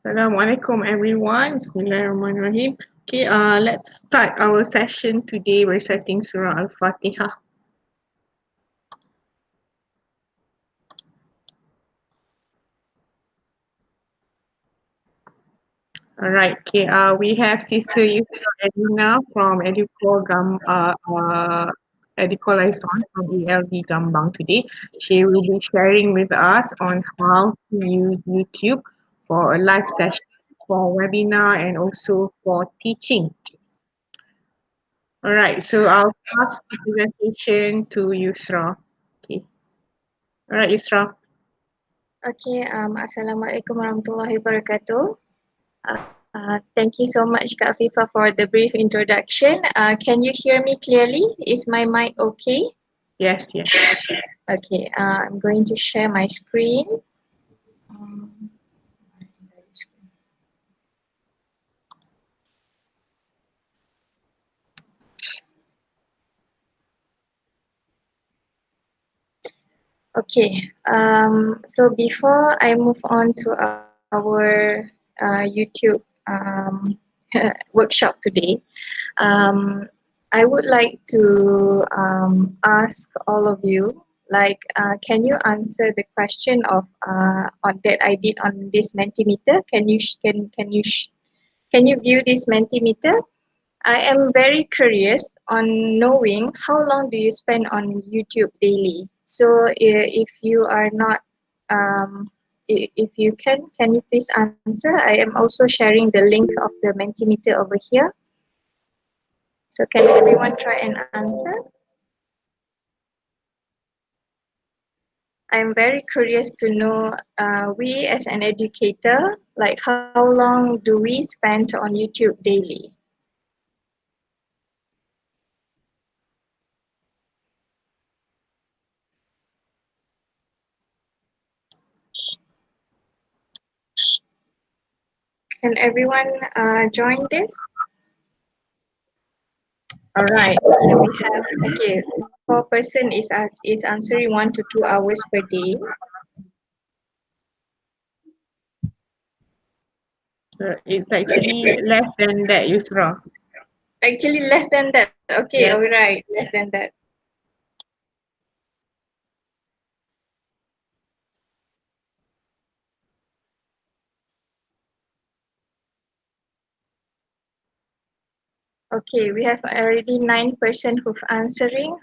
Assalamualaikum everyone. Bismillahirrahmanirrahim. Okay, let's start our session today reciting Surah Al-Fatihah. Alright, okay, we have Sister Yusra Edina from EDUCALL Liaison from ELD Gambang today. She will be sharing with us on how to use YouTube for a live session, for webinar and also for teaching. Alright, so I'll pass the presentation to Yusra. Okay. Alright, Yusra. Okay, Assalamualaikum warahmatullahi wabarakatuh. Thank you so much Kak Fifa for the brief introduction. Can you hear me clearly? Is my mic okay? Yes, yes. Okay, I'm going to share my screen. Okay, so before I move on to our YouTube workshop today, I would like to ask all of you, like, can you answer the question of that I did on this Mentimeter? Can you view this Mentimeter? I am very curious on knowing how long do you spend on YouTube daily. So if you are not, if you can you please answer? I am also sharing the link of the Mentimeter over here. So can everyone try and answer? I'm very curious to know, we as an educator, like how long do we spend on YouTube daily? Can everyone join this? All right. We have, okay, 4% is answering 1 to 2 hours per day. It's actually less than that, Yusra. Actually, less than that. Okay, Yes. all right, less than that. Okay, we have already 9% who've answering.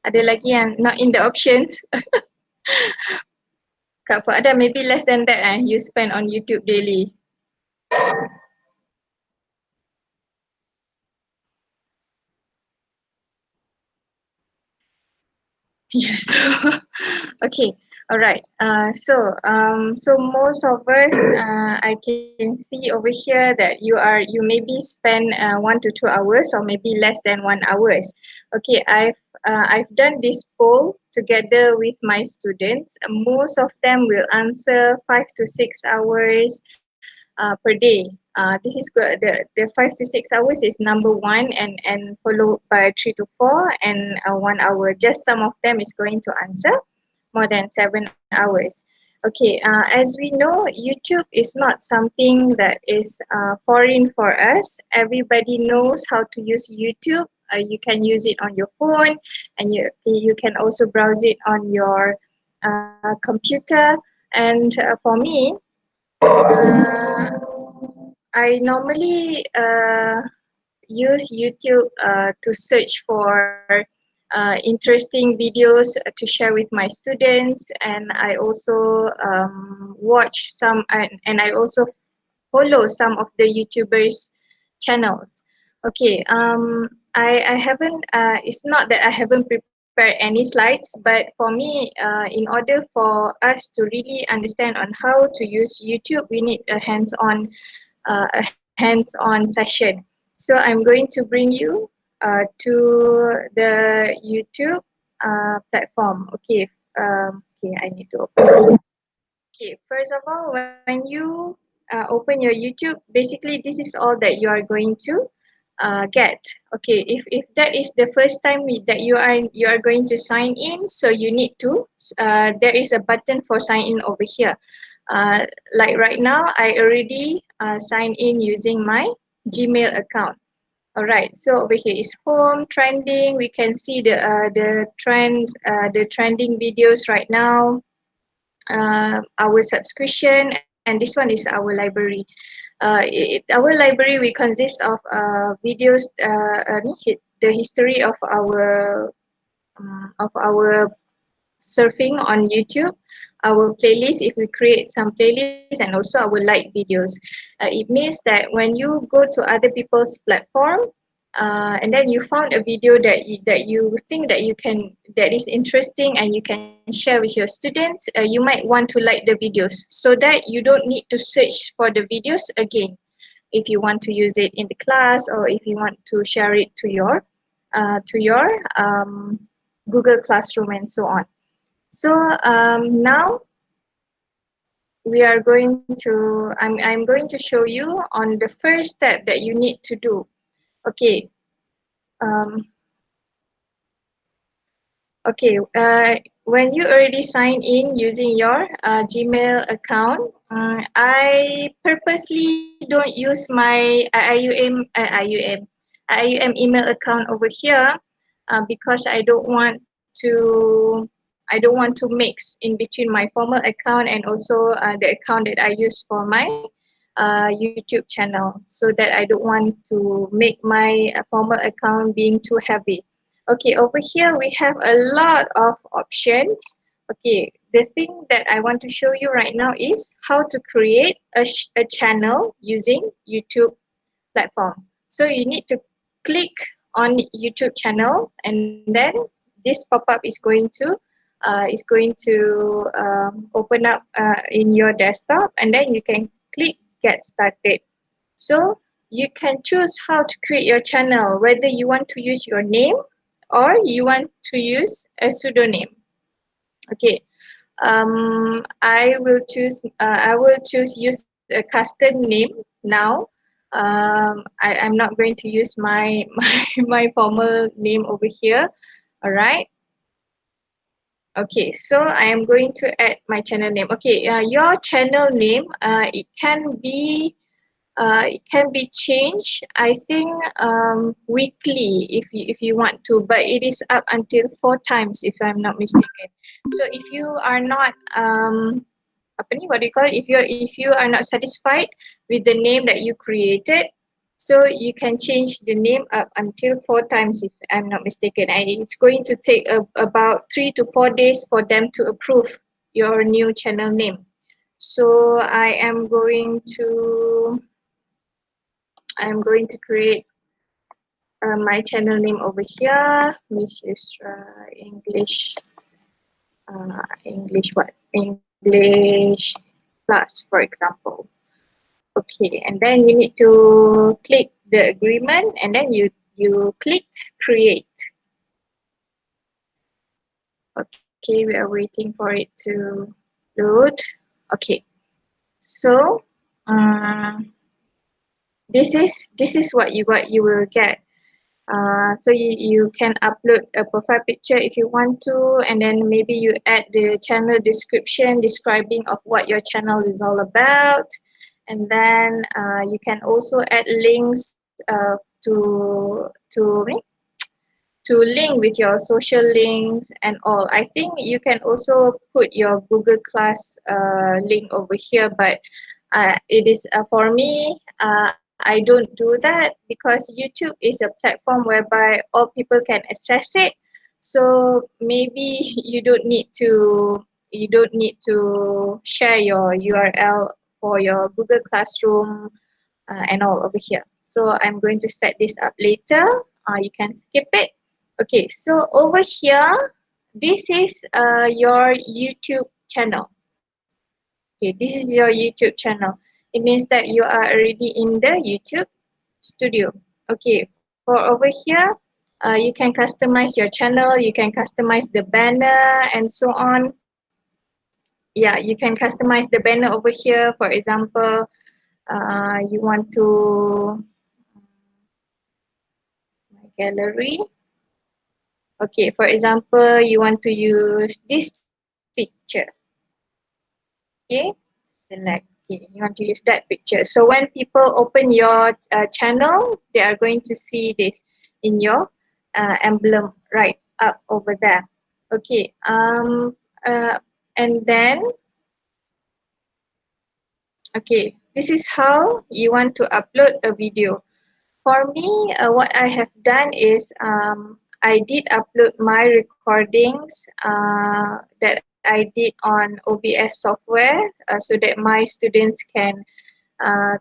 Ada lagi yang not in the options. Kak Fuada, maybe less than that you spend on YouTube daily. Yes. Okay. All right. So most of us, I can see over here that you maybe spend 1 to 2 hours or maybe less than 1 hours. Okay. I've done this poll together with my students. Most of them will answer 5 to 6 hours per day. This is good. The 5 to 6 hours is number one, and followed by 3 to 4 and 1 hour. Just some of them is going to answer more than 7 hours. Okay, as we know, YouTube is not something that is foreign for us. Everybody knows how to use YouTube. You can use it on your phone, and you can also browse it on your computer. And for me, I normally use YouTube to search for interesting videos to share with my students, and I also watch some, and I also follow some of the YouTubers channels. Okay, I haven't, it's not that I haven't prepared any slides, but for me, in order for us to really understand on how to use YouTube, we need a hands-on session. So I'm going to bring you to the YouTube platform. Okay, okay, I need to open. Okay, first of all, when you open your YouTube, basically this is all that you are going to get. Okay, if that is the first time that you are going to sign in, so you need to there is a button for sign in over here. Like right now, I already signed in using my Gmail account. All right, so over here is home trending. We can see the trends, the trending videos right now. Our subscription, and this one is our library. Our library we consist of videos, the history of our surfing on YouTube, our playlist, if we create some playlists, and also our like videos. It means that when you go to other people's platform, and then you found a video that you think that is interesting and you can share with your students, you might want to like the videos so that you don't need to search for the videos again if you want to use it in the class or if you want to share it to your Google Classroom and so on. So now we are going to, I'm going to show you on the first step that you need to do. Okay. Um, okay. When you already sign in using your Gmail account, I purposely don't use my IIUM email account over here because I don't want to mix in between my formal account and also the account that I use for my YouTube channel, so that I don't want to make my formal account being too heavy. Okay, over here we have a lot of options. Okay, the thing that I want to show you right now is how to create a channel using YouTube platform. So you need to click on YouTube channel, and then this pop-up is going to open up in your desktop, and then you can click get started. So you can choose how to create your channel, whether you want to use your name or you want to use a pseudonym. Okay, I will choose use a custom name now. I'm not going to use my my formal name over here. All right. Okay, so I am going to add my channel name. Okay, your channel name, it can be changed, I think, weekly if you want to, but it is up until 4 times if I'm not mistaken. So if you are not apa ni, what do you call it? If you are not satisfied with the name that you created, so you can change the name up until 4 times if I'm not mistaken. And it's going to take about 3 to 4 days for them to approve your new channel name. So I'm going to create my channel name over here, Miss Yusra English, English what? English class, for example. Okay, and then you need to click the agreement, and then you click create. Okay, we are waiting for it to load. Okay, so this is what you will get. So you can upload a profile picture if you want to, and then maybe you add the channel description describing of what your channel is all about, and then you can also add links to link with your social links and all. I think you can also put your Google Class link over here, but it is for me. I don't do that because YouTube is a platform whereby all people can access it. So maybe you don't need to share your URL for your Google Classroom and all over here. So I'm going to set this up later. You can skip it. Okay, so over here, this is your YouTube channel. Okay, this is your YouTube channel. It means that you are already in the YouTube studio. Okay, for over here, you can customize your channel, you can customize the banner and so on. Yeah, you can customize the banner over here. For example, you want to my gallery. Okay, for example, you want to use this picture. Okay, select. Okay, you want to use that picture. So when people open your channel, they are going to see this in your emblem right up over there. Okay. And then okay, this is how you want to upload a video. For me, what I have done is I did upload my recordings that I did on OBS software so that my students uh,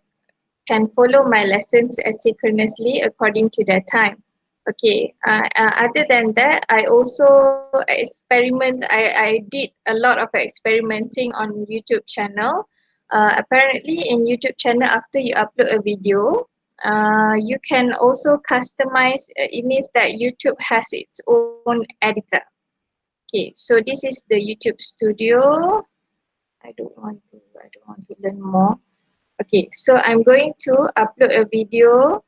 can follow my lessons asynchronously according to their time. Okay, other than that, I also I did a lot of experimenting on YouTube channel. Apparently in YouTube channel, after you upload a video, you can also customize, it means that YouTube has its own editor. Okay, so this is the YouTube studio. I don't want to learn more. Okay, so I'm going to upload a video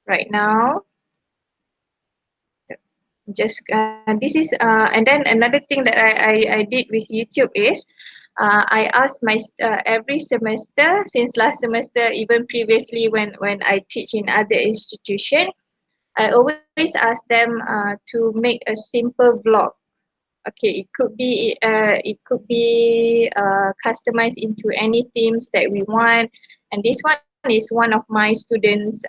right now. Just this is and then another thing that I did with YouTube is I asked my every semester since last semester, even previously when I teach in other institution, I always ask them to make a simple vlog. Okay, it could be customized into any themes that we want, and this one is one of my students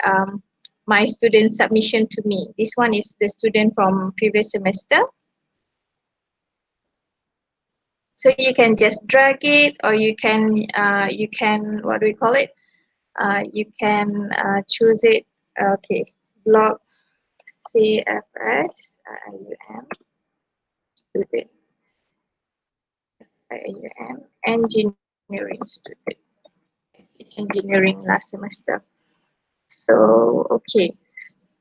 my student submission to me. This one is the student from previous semester. So you can just drag it, or you can what do we call it? You can choose it. Okay, blog CFS IIUM student IIUM engineering student engineering last semester. So okay,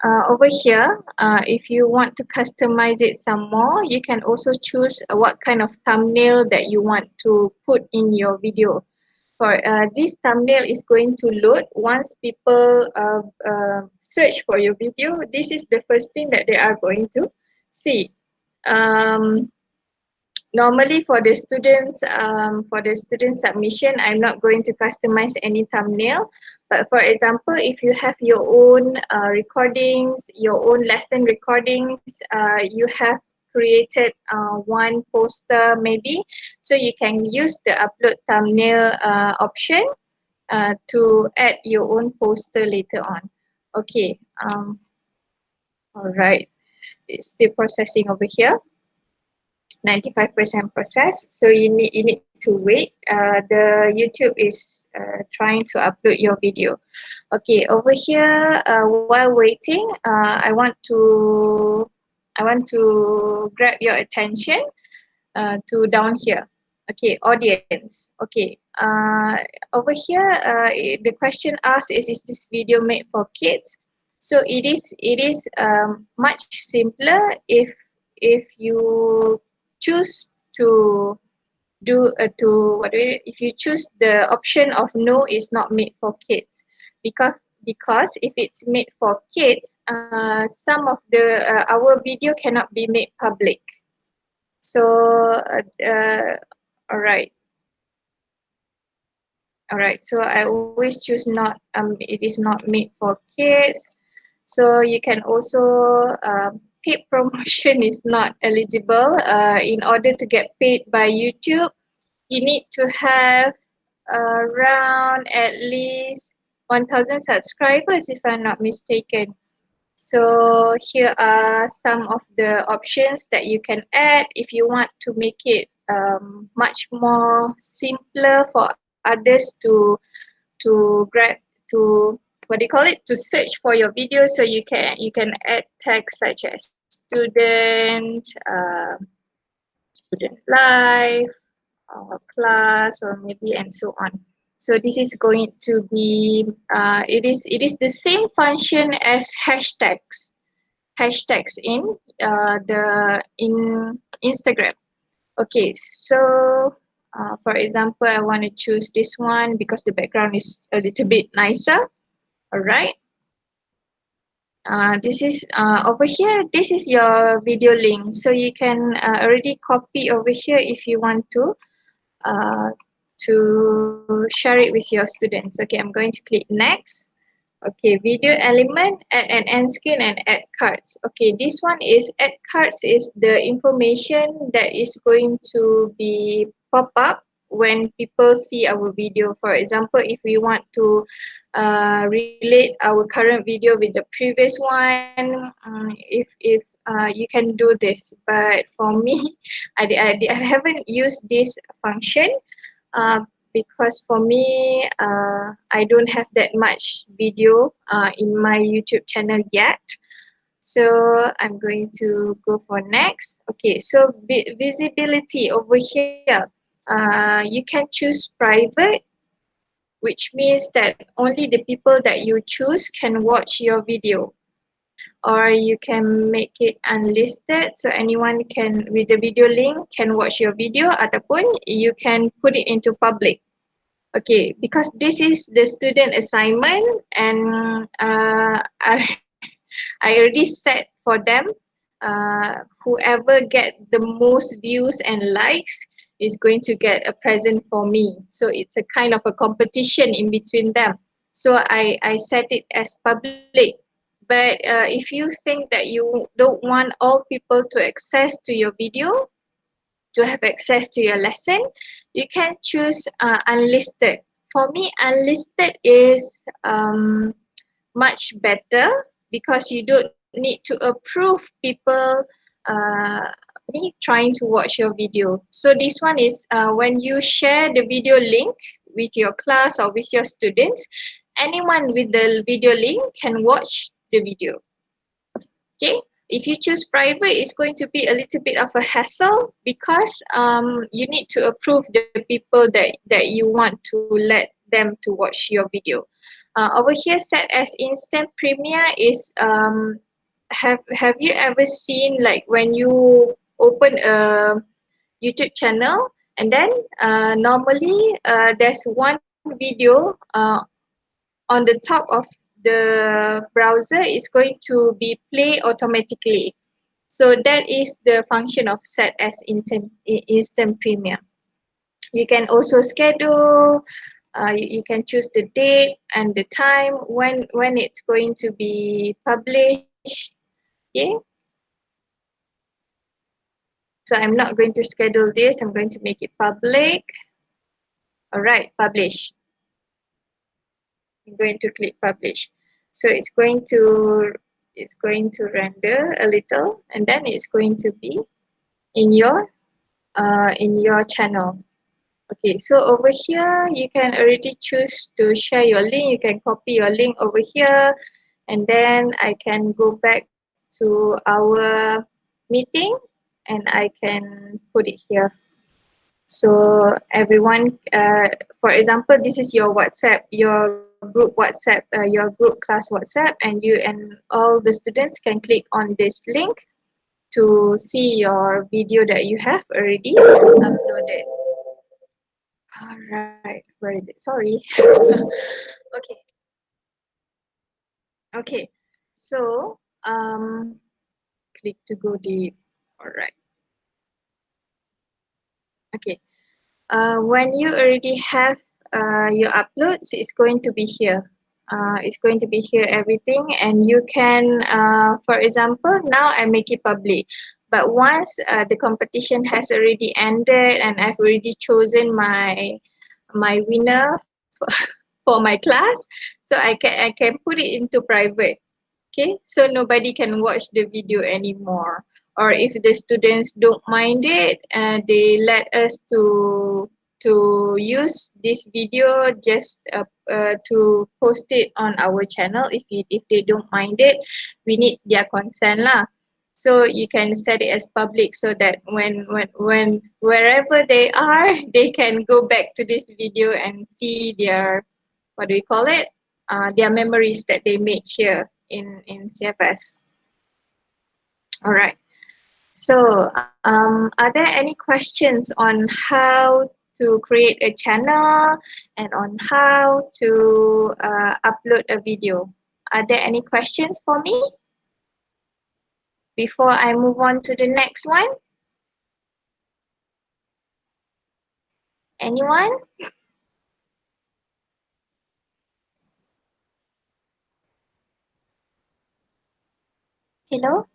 over here, if you want to customize it some more, you can also choose what kind of thumbnail that you want to put in your video. For this thumbnail is going to load once people search for your video. This is the first thing that they are going to see. Um, Normally for the student submission, I'm not going to customize any thumbnail. But for example, if you have your own recordings, your own lesson recordings, you have created one poster maybe, so you can use the upload thumbnail option to add your own poster later on. Okay, all right, it's still processing over here. 95% processed, so you need to wait. The YouTube is trying to upload your video. Okay, over here, while waiting, I want to grab your attention to down here. Okay, audience. Okay, over here, the question asked is this video made for kids? So it is much simpler if you choose to if you choose the option of no is not made for kids, because if it's made for kids, some of the our video cannot be made public. So all right. All right, so I always choose not, it is not made for kids. So you can also, paid promotion is not eligible. In order to get paid by YouTube, you need to have around at least 1,000 subscribers, if I'm not mistaken. So here are some of the options that you can add if you want to make it much more simpler for others to grab to what do you call it, to search for your video. So you can add tags such as student life or class or maybe and so on. So this is going to be it is the same function as hashtags in Instagram. Okay, so for example, I want to choose this one because the background is a little bit nicer. All right. This is over here. This is your video link, so you can already copy over here if you want to to share it with your students. Okay, I'm going to click next. Okay, video element, add an end screen and add cards. Okay, this one is add cards is the information that is going to be pop up when people see our video. For example, if we want to relate our current video with the previous one, if you can do this. But for me, I haven't used this function because for me, I don't have that much video in my YouTube channel yet. So I'm going to go for next. Okay, so visibility over here. You can choose private, which means that only the people that you choose can watch your video. Or you can make it unlisted, so anyone can with the video link can watch your video, ataupun you can put it into public. Okay, because this is the student assignment and I already set for them. Whoever get the most views and likes is going to get a present for me. So it's a kind of a competition in between them. So I set it as public. But if you think that you don't want all people to access to your video, to have access to your lesson, you can choose unlisted. For me, unlisted is much better because you don't need to approve people uh, trying to watch your video. So this one is when you share the video link with your class or with your students, anyone with the video link can watch the video. Okay, if you choose private, it's going to be a little bit of a hassle because you need to approve the people that you want to let them to watch your video. Over here, set as instant premiere is have you ever seen like when you open a YouTube channel and then normally there's one video on the top of the browser is going to be play automatically. So that is the function of set as instant premiere. You can also schedule, you can choose the date and the time when it's going to be published. Okay. So I'm not going to schedule this, I'm going to make it public. All right, publish. I'm going to click publish. So it's going to render a little and then it's going to be in your channel. Okay, so over here you can already choose to share your link. You can copy your link over here and then I can go back to our meeting and I can put it here. So everyone, for example, this is your WhatsApp, your group WhatsApp, your group class WhatsApp, and you and all the students can click on this link to see your video that you have already uploaded. All right, where is it? Sorry. Okay, okay. So click to go deep. All right. Okay. When you already have your uploads, it's going to be here. It's going to be here everything and you can, for example, now I make it public. But once the competition has already ended and I've already chosen my winner for my class, so I can put it into private. Okay, so nobody can watch the video anymore. Or if the students don't mind it, they let us to use this video just to post it on our channel. If they don't mind it, we need their consent lah. So you can set it as public so that when wherever they are, they can go back to this video and see their, what do we call it? Their memories that they made here in CFS. All right. So are there any questions on how to create a channel and on how to upload a video? Are there any questions for me before I move on to the next one? Anyone? Hello?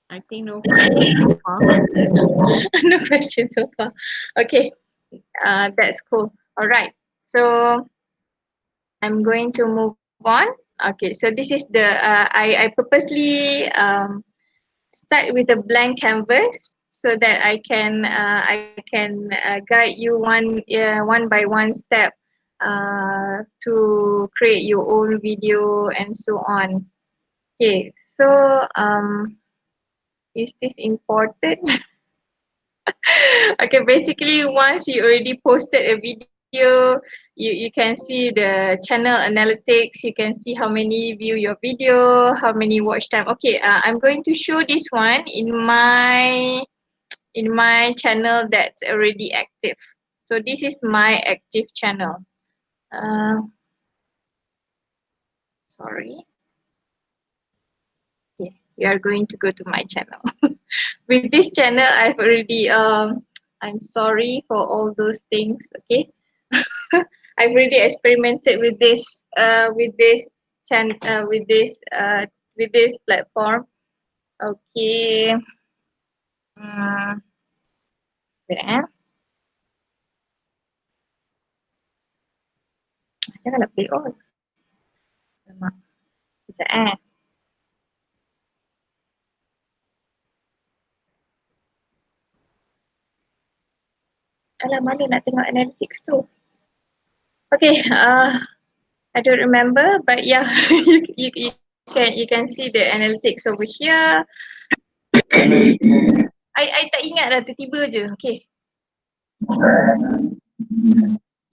I think no questions so far. No question so far. Okay, that's cool. All right. So I'm going to move on. Okay, so this is the I purposely start with a blank canvas so that I can guide you one by one step to create your own video and so on. Okay, so is this important? Okay, basically once you already posted a video, you can see the channel analytics, you can see how many view your video, how many watch time. Okay, I'm going to show this one in my channel that's already active. So this is my active channel. uh, Sorry. Okay, we are going to go to my channel. With this channel I've already I'm sorry for all those things. Okay. I've already experimented with this platform. Okay. Hmm. Wait, Jangan nak play all. Alamak. Sekejap Alah, mana nak tengok analytics tu? Okay, I don't remember, but yeah, you can see the analytics over here. I tak ingat dah, tiba-tiba je. Okay.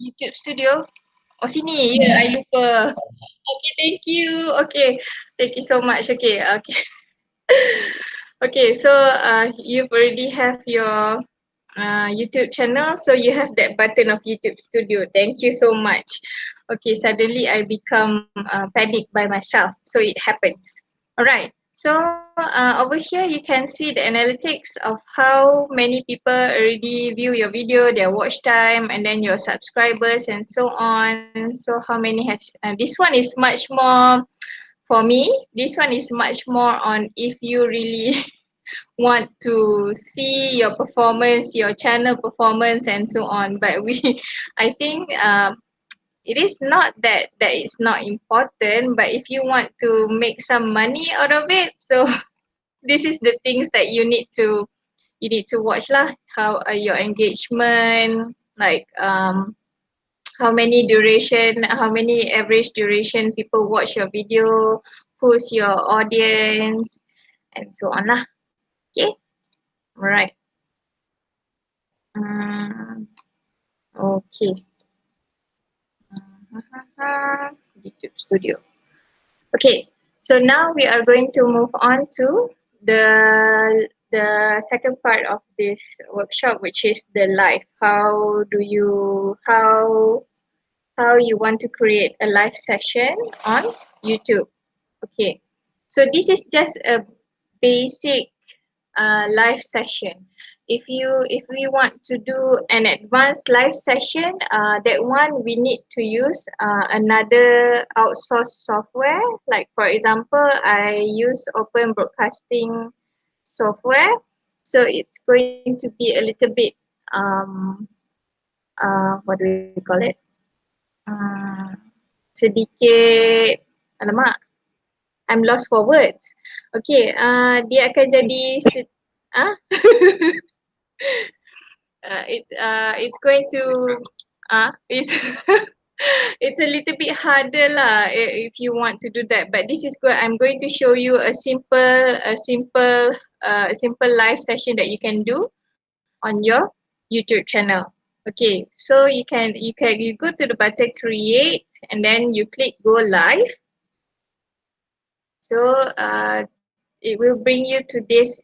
YouTube Studio. Oh, sini. Ya, I lupa. Okay, thank you. Okay, thank you so much. Okay, okay. Okay, so you've already have your YouTube channel, so you have that button of YouTube Studio. Thank you so much. Okay, suddenly I become panic by myself, so it happens. Alright, so over here you can see the analytics of how many people already view your video, their watch time, and then your subscribers and so on. So how many has this one is much more for me. This one is much more on if you really want to see your performance, your channel performance, and so on. But I think it is not that it's not important. But if you want to make some money out of it, so this is the things that you need to watch lah. How your engagement, like how many average duration people watch your video, who's your audience, and so on lah. Okay, alright. Okay. YouTube Studio. Okay, so now we are going to move on to the second part of this workshop, which is the live. How you want to create a live session on YouTube. Okay, so this is just a basic live session. If we want to do an advanced live session, that one we need to use another outsourced software. Like for example, I use Open Broadcasting software, so it's going to be a little bit what do we call it? Sedikit, alamak, I'm lost for words. Okay, dia akan jadi it's going to it's it's a little bit harder lah if you want to do that. But this is good. I'm going to show you a simple live session that you can do on your YouTube channel. Okay, so you go to the button create and then you click go live. So it will bring you to this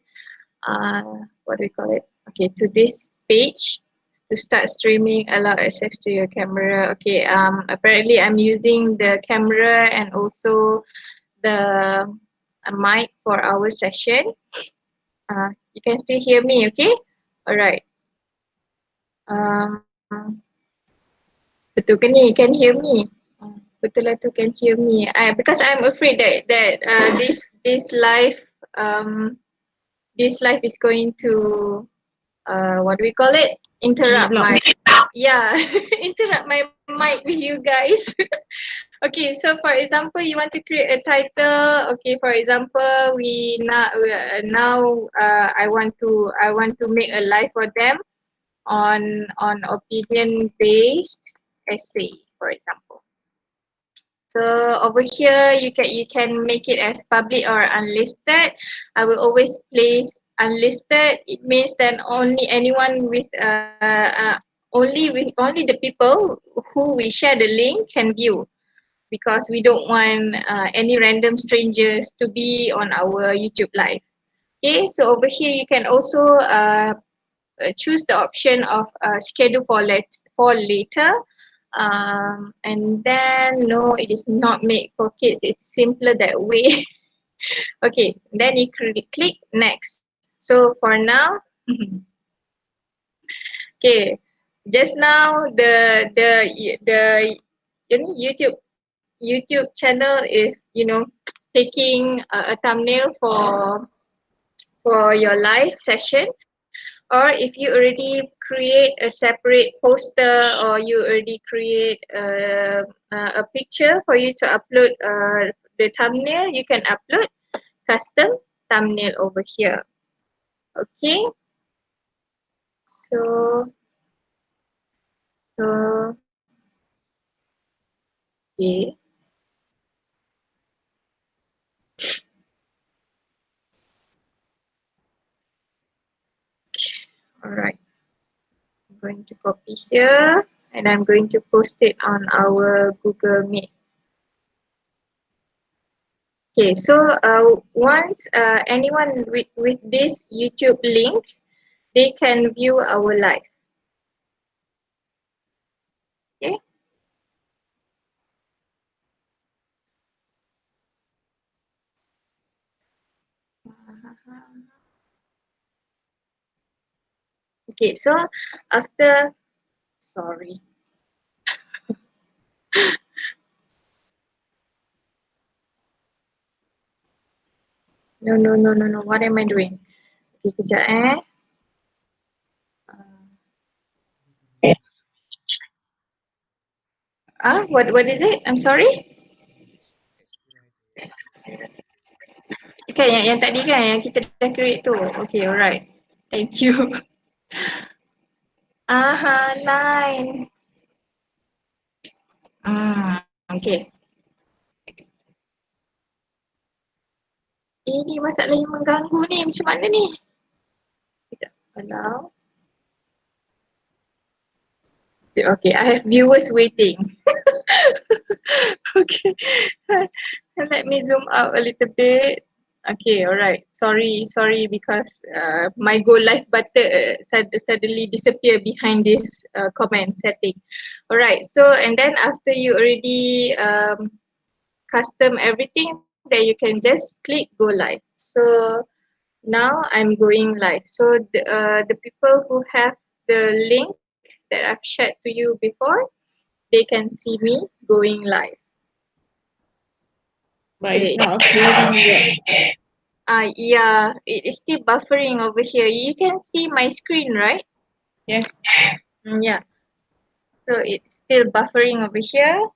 what do we call it? Okay, to this page to start streaming, allow access to your camera. Okay, apparently I'm using the camera and also the mic for our session. You can still hear me, okay? Alright. Betul ke ni? Can hear me? Betul lah tu, can hear me. Because I'm afraid that um this live is going to what do we call it? Interrupt Block. my interrupt my mic with you guys. Okay, so for example, you want to create a title. Okay, for example, I want to make a live for them on opinion based essay, for example. So over here, you can make it as public or unlisted. I will always place unlisted. It means that only anyone with only the people who we share the link can view, because we don't want any random strangers to be on our YouTube live. Okay, so over here you can also choose the option of schedule for later. And then no, it is not made for kids. It's simpler that way. Okay, then you click next. So for now, okay, just now the YouTube channel is taking a thumbnail for your live session. Or if you already create a separate poster, or you already create a picture for you to upload the thumbnail, you can upload custom thumbnail over here. Okay, so so okay, all right, I'm going to copy here and I'm going to post it on our Google Meet. Okay, so once anyone with this YouTube link, they can view our live. Okay. Okay, so after, sorry. No. What am I doing? Okay, kejap what is it? I'm sorry? Kan yang tadi kan, yang kita dah create tu. Okay, alright. Thank you. Line. Okay. Ini masalah yang mengganggu ni, macam mana ni? Sekejap. Hello. Okay, I have viewers waiting. Okay. Let me zoom out a little bit. Okay, alright. Sorry because my go live button suddenly disappear behind this comment setting. Alright, so and then after you already custom everything, then you can just click go live. So now I'm going live. So the people who have the link that I've shared to you before, they can see me going live. But it's not uploading yet. Yeah, it is still buffering over here. You can see my screen, right? Yes. Yeah. So it's still buffering over here.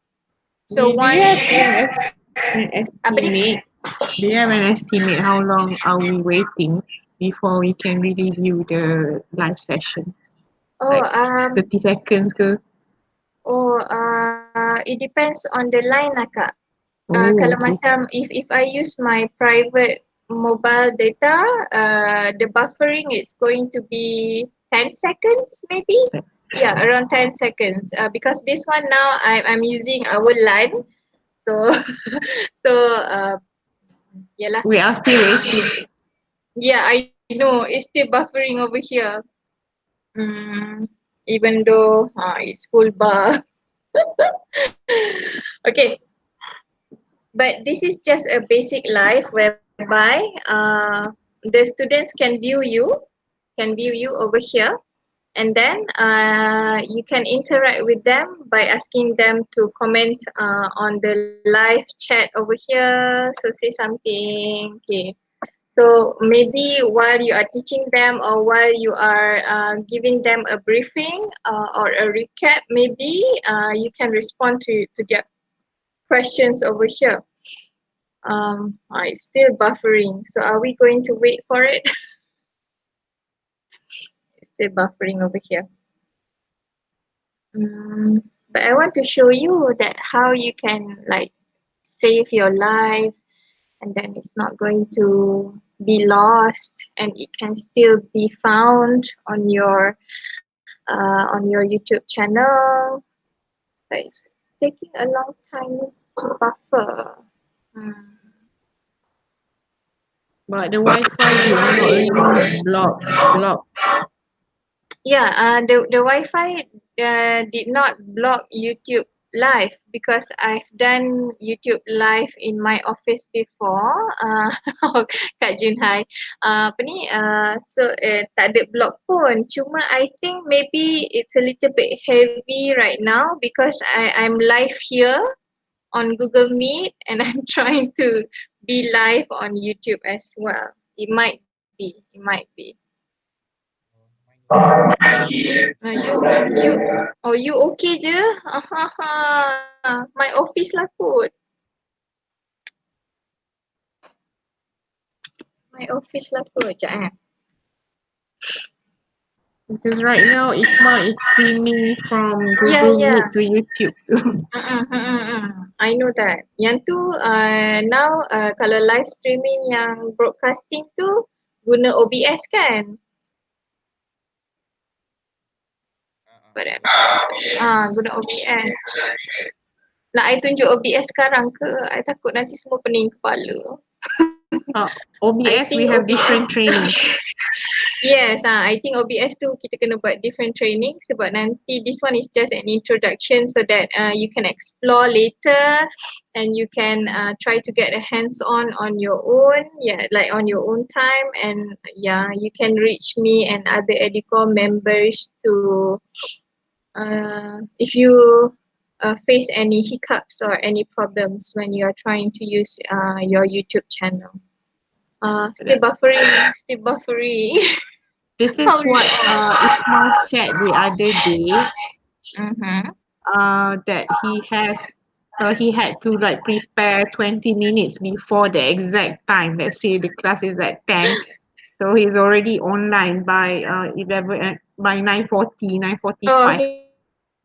So Do you have an estimate? Do you have an estimate how long are we waiting before we can really view the live session? Oh, Like 30 seconds ke? It depends on the line lah kak. Oh, Kalau okay. macam if I use my private mobile data, the buffering is going to be 10 seconds maybe. Yeah, around 10 seconds. Because this one now I'm using our line, so yalah. We are still waiting. Yeah, I know it's still buffering over here. Even though it's full bar. Okay, but this is just a basic live whereby the students can view you over here, and then you can interact with them by asking them to comment on the live chat over here. So say something. Okay. So maybe while you are teaching them or while you are giving them a briefing or a recap, maybe you can respond to their questions over here. It's still buffering. So are we going to wait for it? It's still buffering over here. But I want to show you that how you can like save your life, and then it's not going to be lost, and it can still be found on your YouTube channel. But it's taking a long time to buffer. Hmm. But the Wi-Fi did not really block. Yeah, the Wi-Fi did not block YouTube live because I've done YouTube live in my office before. Kak Junhai, apa ni? Tak ada block pun. Cuma I think maybe it's a little bit heavy right now because I'm live here on Google Meet and I'm trying to be live on YouTube as well. It might be. It might be. You, oh you okay je? My office lah kot. My office lah kot. Sekejap Because right now Ikma is streaming from Yeah, Google yeah. Meet to YouTube. I know that. Yang tu now kalau live streaming yang broadcasting tu guna OBS kan? Guna OBS. Nak I tunjuk OBS sekarang ke? I takut nanti semua pening kepala. OBS we have different training. Yes, I think OBS tu kita kena buat different training sebab nanti this one is just an introduction so that you can explore later and you can try to get a hands-on your own, like on your own time, and you can reach me and other EDUCALL members to if you face any hiccups or any problems when you are trying to use your YouTube channel. Still buffering. This is what Ikma shared the other day. That he had to like prepare 20 minutes before the exact time. Let's say the class is at 10. So he's already online by 11 by 9:40, 9:45.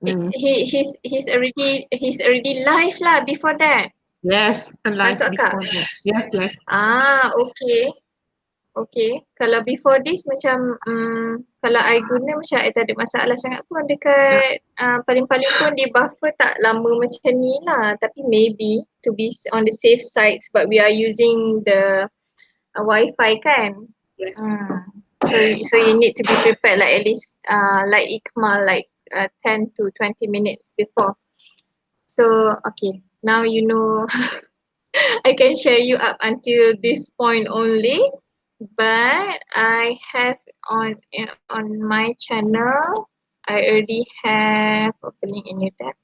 He's already live lah before that. Yes, live Masuk akal? before that. Yes. Okay. Kalau before this macam kalau I guna macam I tak ada masalah sangat pun dekat paling-paling pun di buffer tak lama macam ni lah. Tapi maybe to be on the safe side sebab we are using the Wi-Fi kan. Yes. So you need to be prepared like at least like Ikmal like 10 to 20 minutes before. So okay, now you know I can share you up until this point only. But I have on my channel, I already have opening a new tab.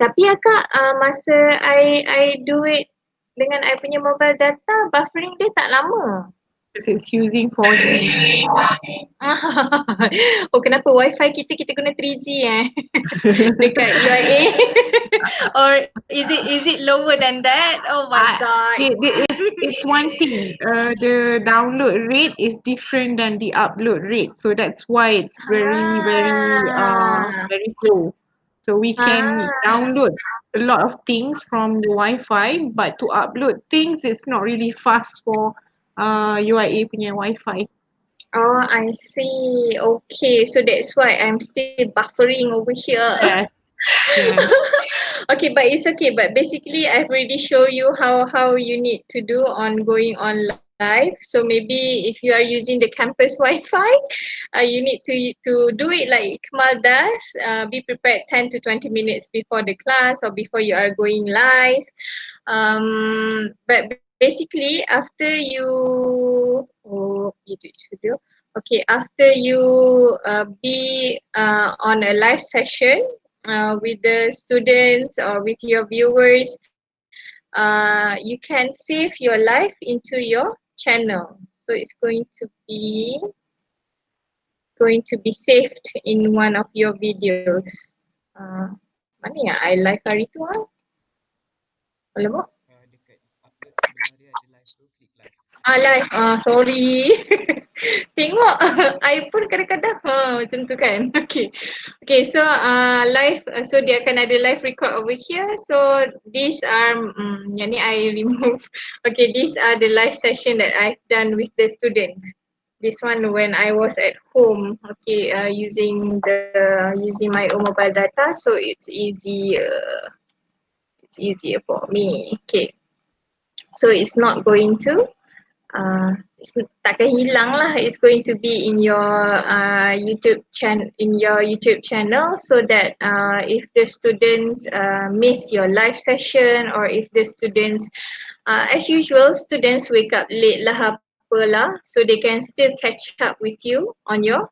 Tapi akak masa I do it dengan I punya mobile data, buffering dia tak lama. It's using 4G. Oh kenapa wifi kita guna 3G dekat UIA? Or is it lower than that? Oh my god. It's one thing. The download rate is different than the upload rate. So that's why it's very slow. So we can download a lot of things from the Wi-Fi, but to upload things it's not really fast for UIA punya Wi-Fi. Oh, I see. Okay, so that's why I'm still buffering over here. Yes. Okay, but it's okay. But basically, I've already shown you how you need to do on going on live. So maybe if you are using the campus Wi-Fi, you need to do it like Ikmal does. Be prepared 10 to 20 minutes before the class or before you are going live. But basically, after you YouTube studio. Okay, after you be on a live session with the students or with your viewers, you can save your live into your channel. So it's going to be saved in one of your videos. Mana ya I live hari tu ah? Alamak. Dekat upload sebelah dia ada live tu, klik live. Live. Sorry. Tengok. I pun kadang-kadang macam tu kan. Okay. Okay, so live. So dia akan ada live record over here. So these are, yang ni I remove. Okay, these are the live session that I've done with the students. This one when I was at home, okay, using my own mobile data, so it's easier. It's easier for me. Okay. So it's not going to takkan hilang lah. It's going to be in your YouTube channel, so that if the students miss your live session, or if the students as usual students wake up late lah apalah, so they can still catch up with you on your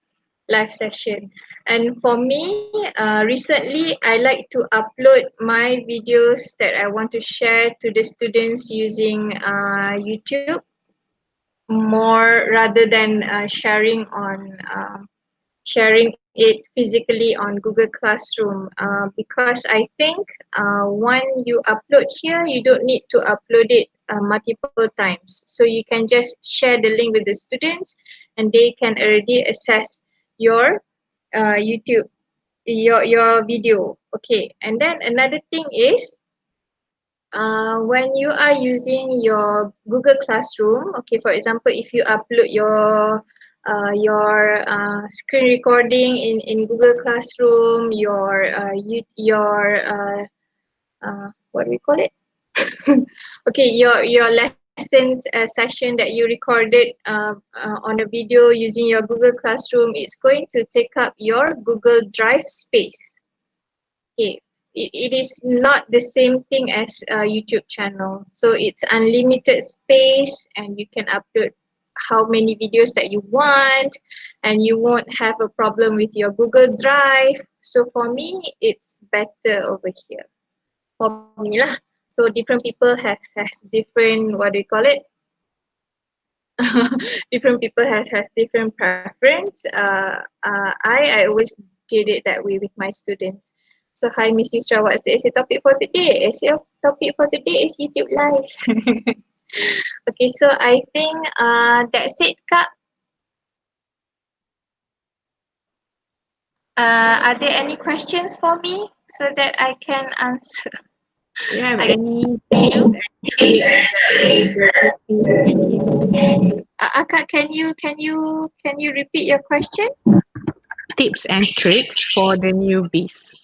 live session. And for me, recently I like to upload my videos that I want to share to the students using YouTube more, rather than sharing it physically on Google Classroom, because I think when you upload here, you don't need to upload it multiple times. So you can just share the link with the students, and they can already access your YouTube, your video. Okay, and then another thing is, when you are using your Google Classroom, okay, for example, if you upload your screen recording in Google Classroom, what do we call it? Okay, your lessons session that you recorded on a video using your Google Classroom, it's going to take up your Google Drive space. Okay, it is not the same thing as a YouTube channel. So it's unlimited space, and you can upload how many videos that you want, and you won't have a problem with your Google Drive. So for me, it's better over here. For me lah. So different people has different, what do you call it? Different people has different preference. I always did it that way with my students. So hi Miss Yusra, what's the essay topic for today? Essay topic for today is YouTube Live. Okay, so I think that's it, Kak. Are there any questions for me so that I can answer? Do you have any tips and tricks that you Kak, can you repeat your question? tips and tricks for the newbies?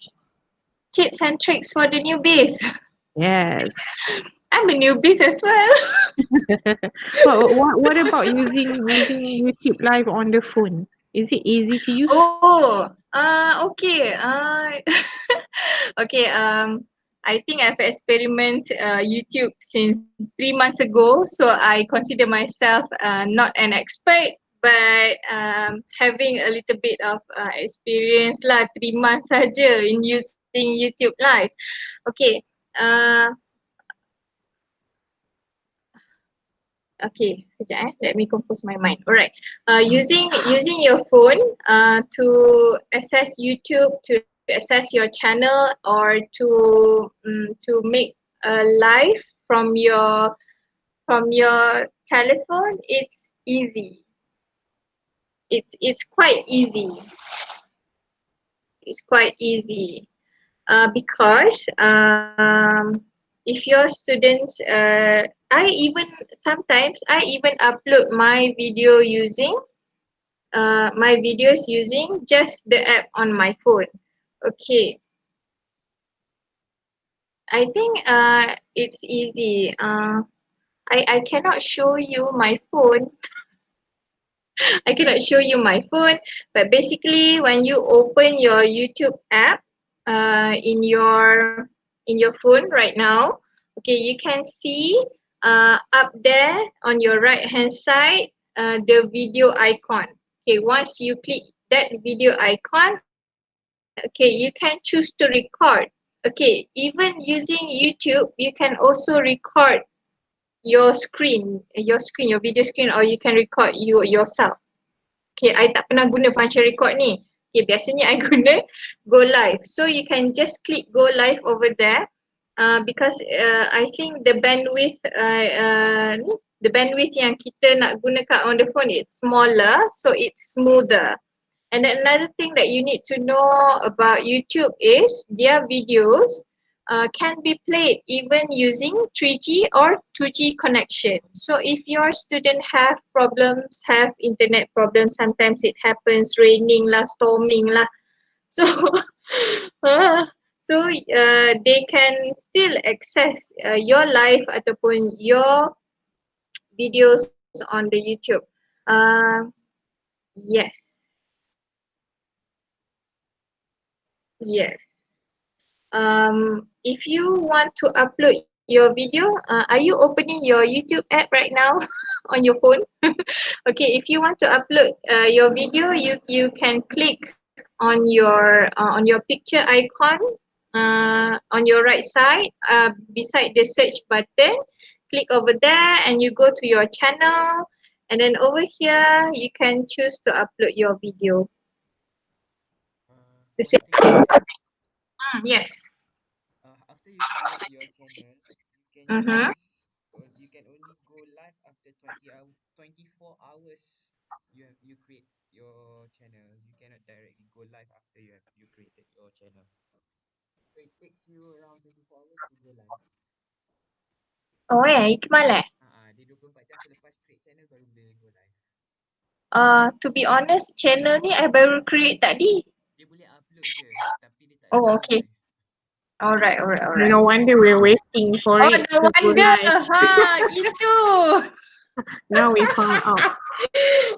Tips and tricks for the newbies. Yes. I'm a newbie as well. What about using YouTube Live on the phone? Is it easy to use? Okay. Okay. I think I've experimented YouTube since 3 months ago, so I consider myself not an expert, but having a little bit of experience lah. 3 months saja in using YouTube Live. Okay. Okay, sekejap let me compose my mind. Alright, using your phone to access YouTube, to access your channel, or to make a live from your telephone, it's easy. It's quite easy. It's quite easy because if your students, sometimes I even upload my videos using just the app on my phone. Okay, I think it's easy. I cannot show you my phone. I cannot show you my phone, but basically when you open your YouTube app in your phone right now, okay, you can see up there on your right hand side the video icon. Okay, once you click that video icon, okay, you can choose to record. Okay, even using YouTube, you can also record your video screen, or you can record yourself. Okay, I tak pernah guna function record ni. Okay, biasanya I guna go live. So you can just click go live over there. Because I think the bandwidth yang kita nak gunakan on the phone is smaller, so it's smoother. And then another thing that you need to know about YouTube is their videos can be played even using 3G or 2G connection. So if your student have problems, have internet problems, sometimes it happens raining lah, storming lah. So they can still access your live ataupun your videos on the YouTube. Yes. Yes. If you want to upload your video, are you opening your YouTube app right now on your phone? Okay, if you want to upload your video, you can click on your picture icon on your right side beside the search button. Click over there and you go to your channel, and then over here you can choose to upload your video. The One same. thing, Yes. after you create your channel, you can Mm-hmm. you can only go live after 24 hours you create your channel. You cannot directly go live after you created your channel. So it takes you around 24 hours to go live. Oh Ikmal Dia 24 jam selepas create channel baru boleh go live. To be honest, channel ni I baru create tadi. Dia boleh upload je, tapi dia tak Oh, boleh go okay. live. Alright. No wonder we're waiting for Oh, it no to go wonder. live. Gitu. Now we found out.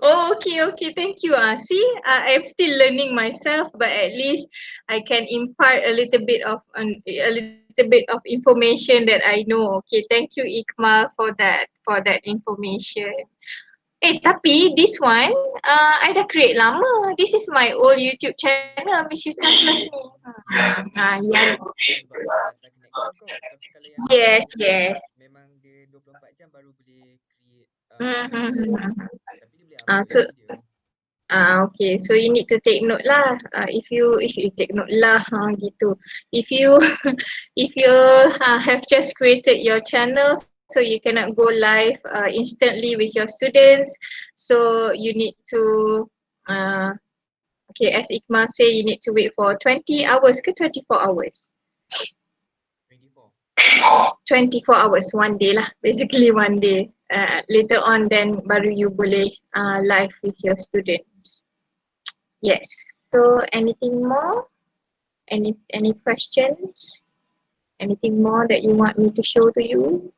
Oh, okay. Thank you. See, I'm still learning myself, but at least I can impart a little bit of information that I know. Okay, thank you, Ikmal, for that information. Tapi this one, I dah create lama. This is my old YouTube channel, Miss Yusra Class ni. Ya. Sebab dia ada hantar connection kot. Tapi kalau yang Yes, ni yes. memang dia 24 jam baru boleh create Hmm. tapi dia boleh upload So, video. okay. So you need to take note lah. If you take note lah, gitu. If you have just created your channel, so you cannot go live instantly with your students. So you need to okay, as Ikmal say, you need to wait for 20 hours ke 24 hours. 24 hours, one day lah, basically one day. Later on then baru you boleh live with your students. Yes. So anything more? Any questions? Anything more that you want me to show to you?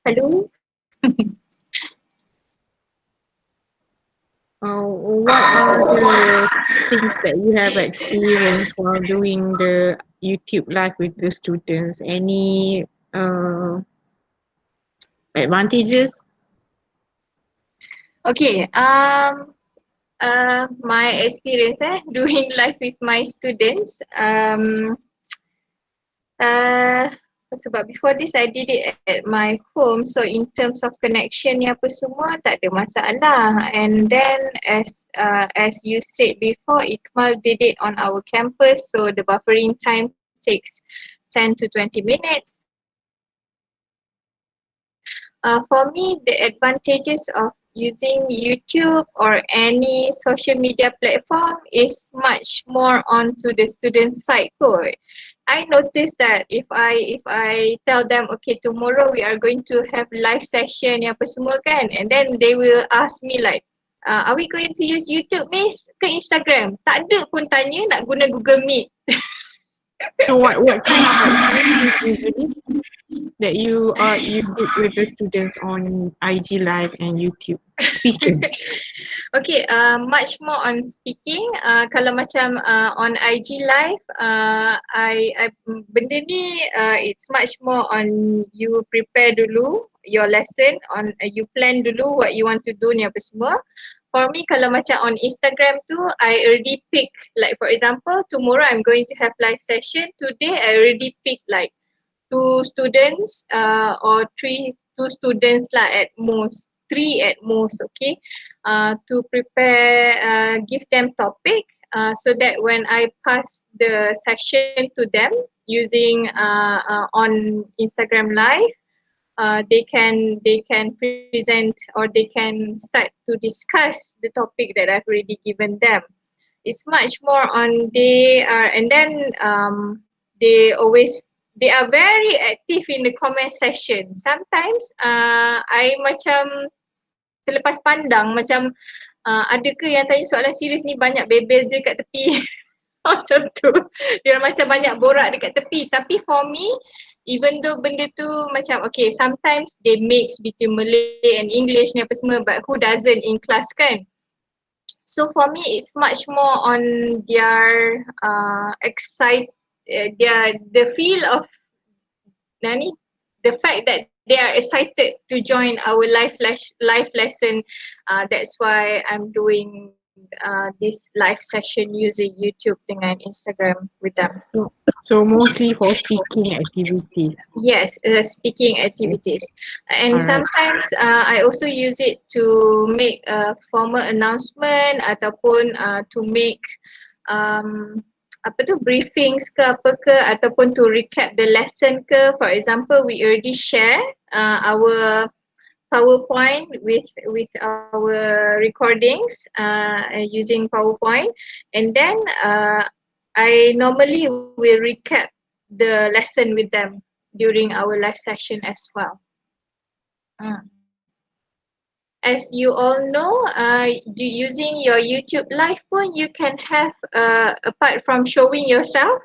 Hello? What are the things that you have experienced while doing the YouTube live with the students? Any advantages? Okay. My experience doing live with my students. Sebab before this I did it at my home, so in terms of connection ni apa semua tak ada masalah. And then as you said before, Ikmal did it on our campus, so the buffering time takes 10 to 20 minutes. For me, the advantages of using YouTube or any social media platform is much more onto the student side kot. I noticed that if I tell them, okay, tomorrow we are going to have live session apa semua kan, and then they will ask me like, are we going to use YouTube, Miss, ke Instagram? Tak ada pun tanya nak guna Google Meet. So what kind of activities usually? that you did with the students on IG Live and YouTube speaking? Okay, much more on speaking. Kalau macam on IG live, I benda ni it's much more on you prepare dulu your lesson on you plan dulu what you want to do ni apa semua. For me, kalau macam on Instagram tu, I already pick like for example tomorrow I'm going to have live session. Today I already pick like two students or two students lah at most, three at most, okay, to prepare, give them topic so that when I pass the session to them using on Instagram live, they can present or they can start to discuss the topic that I've already given them. It's much more on they are and then they are very active in the comment section. Sometimes I macam terlepas pandang macam ada ke yang tanya soalan serius ni banyak bebel je kat tepi. Macam tu. Dia macam banyak borak dekat tepi. Tapi for me, even though benda tu macam okay, sometimes they mix between Malay and English ni apa semua, but who doesn't in class kan? So for me, it's much more on their the feel of the fact that they are excited to join our live lesson. That's why I'm doing this live session using YouTube dengan Instagram with them. So mostly for speaking activities. Yes, speaking activities. And Alright. sometimes I also use it to make a formal announcement ataupun to make briefings ke apa ke ataupun to recap the lesson ke. For example, we already share our PowerPoint with our recordings using PowerPoint, and then I normally will recap the lesson with them during our live session as well. As you all know, using your YouTube live pun you can have apart from showing yourself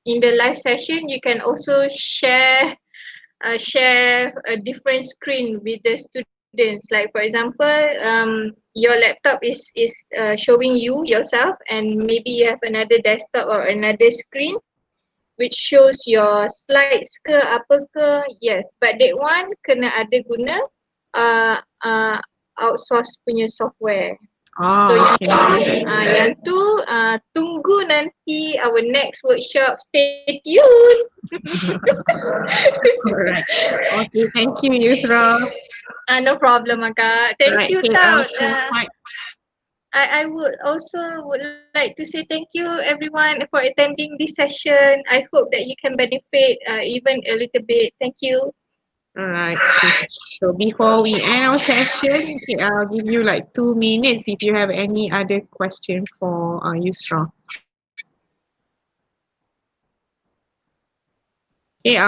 in the live session, you can also share a different screen with the students. Like for example, your laptop is showing you yourself, and maybe you have another desktop or another screen which shows your slides ke apa ke. Yes, but that one kena ada guna outsource punya software. So yang tu tunggu nanti our next workshop. Stay tuned. Alright. Okay, thank you, Yusra. No problem, Akak. Thank you, Okay, Tao. hi. I would like to say thank you everyone for attending this session. I hope that you can benefit even a little bit. Thank you. Alright, so before we end our session, okay, I'll give you like 2 minutes if you have any other question for Yusra. Okay,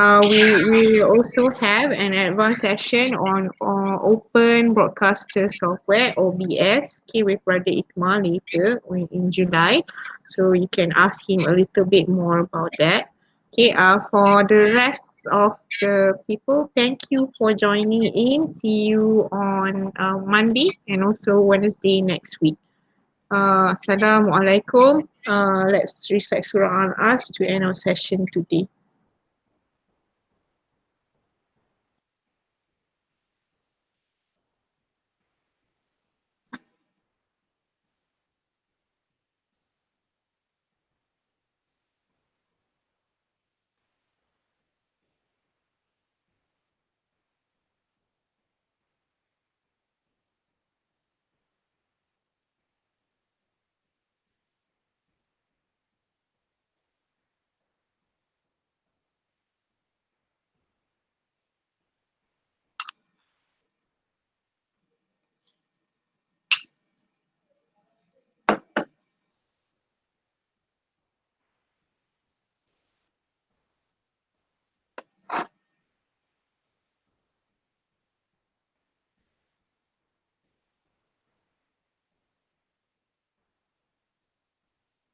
we also have an advanced session on Open Broadcaster Software (OBS). Okay, with Brother Ikmal later in July, so you can ask him a little bit more about that. Okay, for the rest of the people, thank you for joining in. See you on Monday and also Wednesday next week. Assalamualaikum. Let's recite Surah Al-As to end our session today.